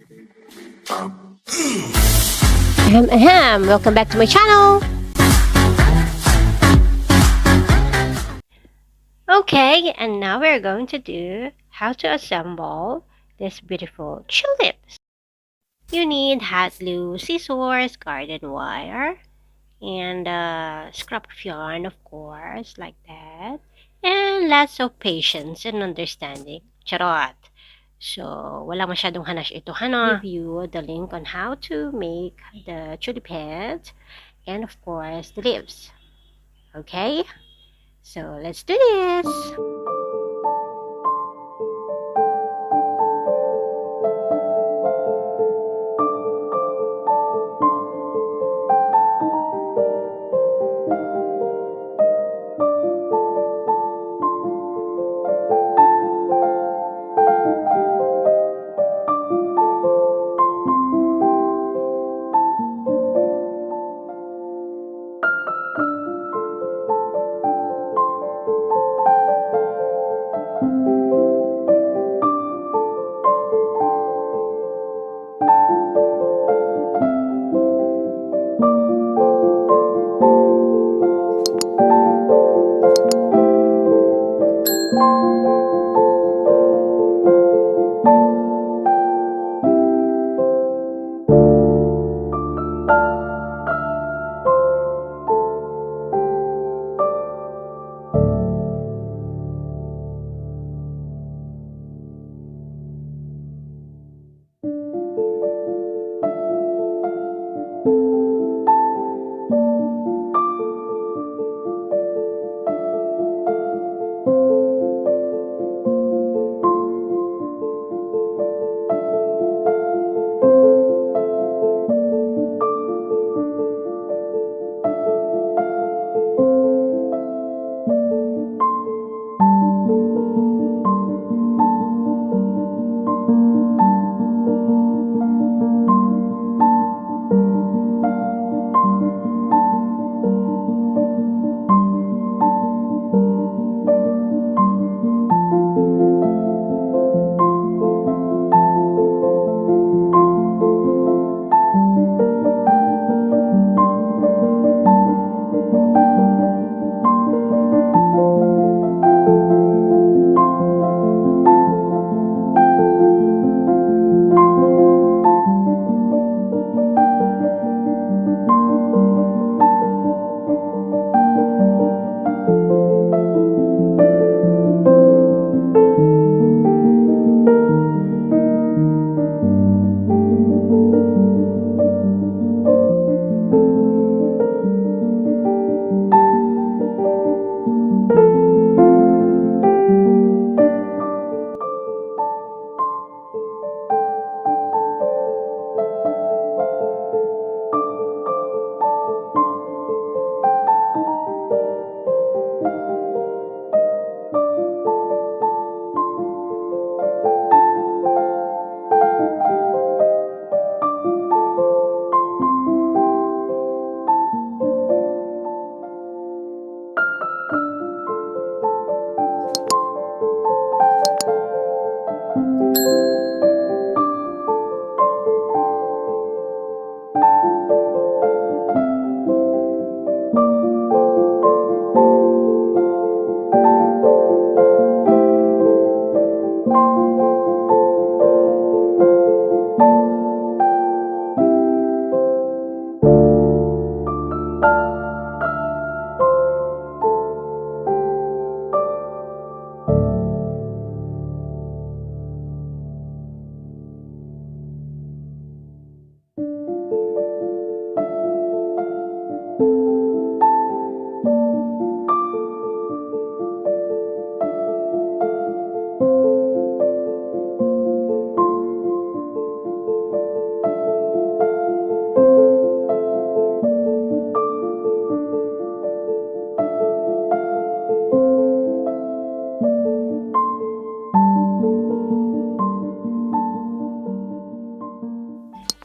Welcome back to my channel. Okay, and now we're going to do how to assemble this beautiful tulips. You need hot glue, scissors, garden wire, and a scrap of yarn, of course, like that, and lots of patience and understanding. Charot! So, wala masyadong hanash ito, hana. Give you the link on how to make the tulip heads and, of course, the leaves. Okay? So, let's do this!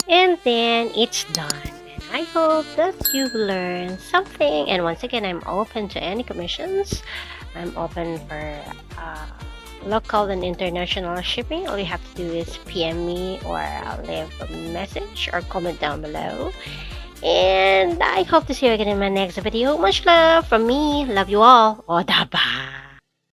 And then it's done. And I hope that you've learned something. And once again, I'm open to any commissions. I'm open for local and international shipping. All you have to do is PM me or leave a message or comment down below. And I hope to see you again in my next video. Much love from me. Love you all. Oda ba.